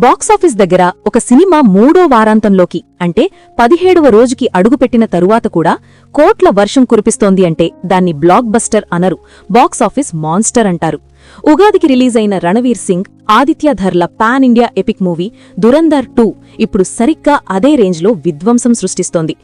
Box office దగ్గర ఒక cinema మూడో వారాంతంలోకి అంటే 17వ రోజుకి అడుగుపెట్టిన తరువాత కూడా కోట్ల వర్షం కురిపిస్తోంది అంటే దాన్ని బ్లాక్ బస్టర్ అనరు, బాక్సాఫీస్ మాన్స్టర్ అంటారు. ఉగాదికి రిలీజ్ అయిన Ranveer Singh, Aditya ధర్ల pan India epic movie Dhurandhar 2 ఇప్పుడు సరిగ్గా అదే రేంజ్లో విధ్వంసం సృష్టిస్తోంది.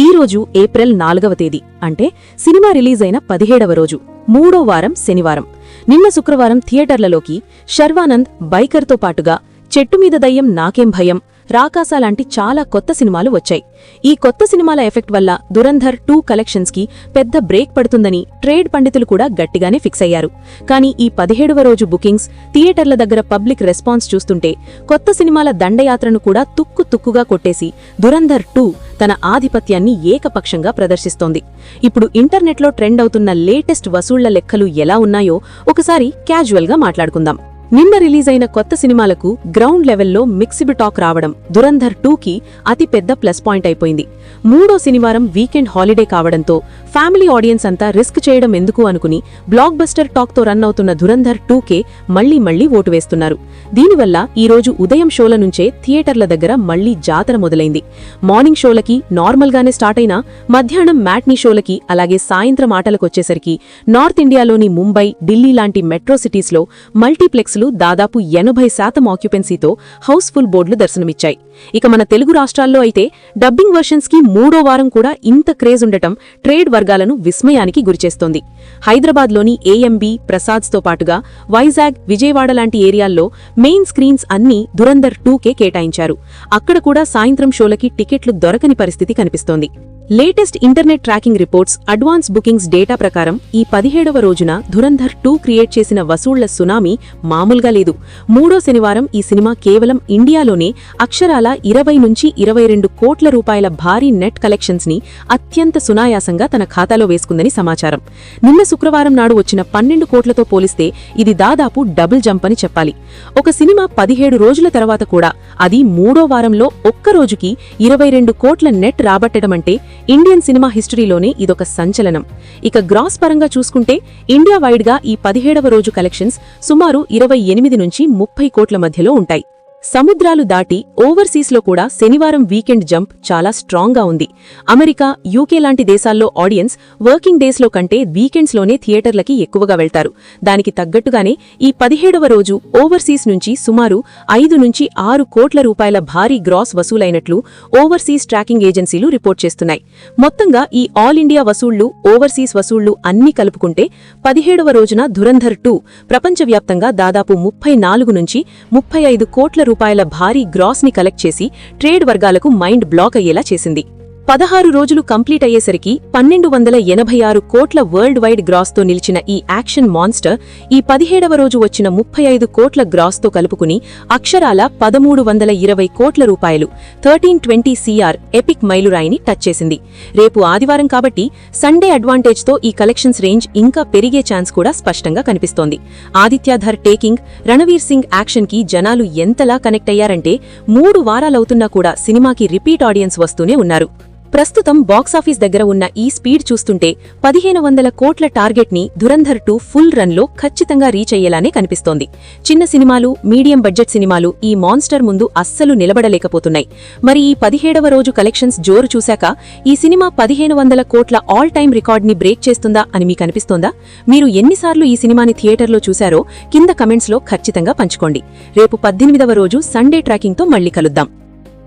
ఈ రోజు ఏప్రిల్ 4వ తేదీ అంటే సినిమా రిలీజ్ అయిన 17వ రోజు, మూడో వారం శనివారం. నిన్న శుక్రవారం థియేటర్లలోకి శర్వానంద్, బైకర్తో పాటుగా చెట్టుమీద దయ్యం నాకేం భయం, రాకాసా లాంటి చాలా కొత్త సినిమాలు వచ్చాయి. ఈ కొత్త సినిమాల ఎఫెక్ట్ వల్ల దురంధర్ 2 కలెక్షన్స్కి పెద్ద బ్రేక్ పడుతుందని ట్రేడ్ పండితులు కూడా గట్టిగానే ఫిక్స్ అయ్యారు. కానీ ఈ 17వ రోజు బుకింగ్స్, థియేటర్ల దగ్గర పబ్లిక్ రెస్పాన్స్ చూస్తుంటే కొత్త సినిమాల దండయాత్రను కూడా తుక్కుగా కొట్టేసి దురంధర్ 2 తన ఆధిపత్యాన్ని ఏకపక్షంగా ప్రదర్శిస్తోంది. ఇప్పుడు ఇంటర్నెట్లో ట్రెండ్ అవుతున్న లేటెస్ట్ వసూళ్ల లెక్కలు ఎలా ఉన్నాయో ఒకసారి క్యాజువల్గా మాట్లాడుకుందాం. నిన్న రిలీజ్ అయిన కొత్త సినిమాలకు గ్రౌండ్ లెవెల్లో మిక్స్డ్ టాక్ రావడం దురంధర్ 2కి అతి పెద్ద ప్లస్ పాయింట్ అయిపోయింది. మూడో శనివారం వీకెండ్ హాలిడే కావడంతో ఫ్యామిలీ ఆడియన్స్ అంతా రిస్క్ చేయడం ఎందుకు అనుకుని బ్లాక్ బస్టర్ టాక్తో రన్ అవుతున్న దురంధర్ 2కే మళ్లీ ఓటు వేస్తున్నారు. దీనివల్ల ఈరోజు ఉదయం షోల నుంచే థియేటర్ల దగ్గర మళ్లీ జాతర మొదలైంది. మార్నింగ్ షోలకి నార్మల్గానే స్టార్ట్ అయినా మధ్యాహ్నం మ్యాట్నీ షోలకి, అలాగే సాయంత్రం ఆటలకొచ్చేసరికి నార్త్ ఇండియాలోని ముంబై, ఢిల్లీ లాంటి మెట్రో సిటీస్లో మల్టీప్లెక్స్ దాదాపు 80% ఆక్యుపెన్సీతో హౌస్ఫుల్ బోర్డులు దర్శనమిచ్చాయి. ఇక మన తెలుగు రాష్ట్రాల్లో అయితే డబ్బింగ్ వర్షన్స్ కి మూడో వారం కూడా ఇంత క్రేజ్ ఉండటం ట్రేడ్ వర్గాలను విస్మయానికి గురిచేస్తోంది. హైదరాబాద్లోని ఏఎంబీ, ప్రసాద్స్తో పాటుగా వైజాగ్, విజయవాడ లాంటి ఏరియాల్లో మెయిన్ స్క్రీన్స్ అన్నీ దురంధర్ 2కే కేటాయించారు. అక్కడ కూడా సాయంత్రం షోలకి టికెట్లు దొరకని పరిస్థితి కనిపిస్తోంది. Latest internet tracking reports, advance bookings data ప్రకారం ఈ 17వ రోజున దురంధర్ 2 క్రియేట్ చేసిన వసూళ్ల సునామీ మామూలుగా లేదు. మూడో శనివారం ఈ సినిమా కేవలం ఇండియాలోనే అక్షరాల 20 నుంచి 22 కోట్ల రూపాయల భారీ నెట్ కలెక్షన్స్ ని అత్యంత సునాయాసంగా తన ఖాతాలో వేసుకుందని సమాచారం. నిన్న శుక్రవారం నాడు వచ్చిన 12 కోట్లతో పోలిస్తే ఇది దాదాపు డబుల్ జంప్ అని చెప్పాలి. ఒక సినిమా 17 రోజుల తర్వాత కూడా అది మూడో వారంలో ఒక్క రోజుకి 22 కోట్ల నెట్ రాబట్టడమంటే ఇండియన్ సినిమా హిస్టరీలోనే ఇదొక సంచలనం. ఇక గ్రాస్ పరంగా చూసుకుంటే ఇండియా వైడ్ గా ఈ 17వ రోజు కలెక్షన్స్ సుమారు 28 నుంచి 30 కోట్ల మధ్యలో ఉంటాయి. సముద్రాలు దాటి ఓవర్సీస్లో కూడా శనివారం వీకెండ్ జంప్ చాలా స్ట్రాంగ్గా ఉంది. అమెరికా, యూకే లాంటి దేశాల్లో ఆడియన్స్ వర్కింగ్ డేస్లో కంటే వీకెండ్స్లోనే థియేటర్లకి ఎక్కువగా వెళ్తారు. దానికి తగ్గట్టుగానే ఈ 17వ రోజు ఓవర్సీస్ నుంచి సుమారు 5 నుంచి 6 కోట్ల రూపాయల భారీ గ్రాస్ వసూలైనట్లు ఓవర్సీస్ ట్రాకింగ్ ఏజెన్సీలు రిపోర్ట్ చేస్తున్నాయి. మొత్తంగా ఈ ఆల్ ఇండియా వసూళ్లు, ఓవర్సీస్ వసూళ్లు అన్నీ కలుపుకుంటే 17వ రోజున దురంధర్ 2 ప్రపంచవ్యాప్తంగా దాదాపు 34 నుంచి 35 కోట్ల రూపాయల భారీ గ్రాస్ ని కలెక్ట్ చేసి ట్రేడ్ వర్గాలకు మైండ్ బ్లాక్ అయ్యేలా చేసింది. 16 రోజులు కంప్లీట్ అయ్యేసరికి 1286 కోట్ల వరల్డ్ వైడ్ గ్రాస్తో నిలిచిన ఈ యాక్షన్ మాన్స్టర్ ఈ 17వ రోజు వచ్చిన 35 కోట్ల గ్రాస్తో కలుపుకుని అక్షరాల 1320 కోట్ల రూపాయలు 1320 CR ఎపిక్ మైలురాయిని టచ్ చేసింది. రేపు ఆదివారం కాబట్టి సండే అడ్వాంటేజ్తో ఈ కలెక్షన్స్ రేంజ్ ఇంకా పెరిగే ఛాన్స్ కూడా స్పష్టంగా కనిపిస్తోంది. ఆదిత్య ధర్ టేకింగ్, రణవీర్ సింగ్ యాక్షన్కి జనాలు ఎంతలా కనెక్ట్ అయ్యారంటే 3 వారాలవుతున్నా కూడా సినిమాకి రిపీట్ ఆడియన్స్ వస్తూనే ఉన్నారు. ప్రస్తుతం బాక్సాఫీస్ దగ్గర ఉన్న ఈ స్పీడ్ చూస్తుంటే 1500 కోట్ల టార్గెట్ ని దురంధర్ 2 ఫుల్ రన్ లో ఖచ్చితంగా రీచ్ అయ్యేలానే కనిపిస్తోంది. చిన్న సినిమాలు, మీడియం బడ్జెట్ సినిమాలు ఈ మాన్స్టర్ ముందు అస్సలు నిలబడలేకపోతున్నాయి. మరి ఈ 17వ రోజు కలెక్షన్స్ జోరు చూశాక ఈ సినిమా 1500 కోట్ల ఆల్ టైమ్ రికార్డ్ ని బ్రేక్ చేస్తుందా అని మీకు అనిపిస్తోందా? మీరు ఎన్నిసార్లు ఈ సినిమాని థియేటర్లో చూశారో కింద కమెంట్స్ లో ఖచ్చితంగా పంచుకోండి. రేపు 18వ రోజు సండే ట్రాకింగ్ తో మళ్లీ కలుద్దాం.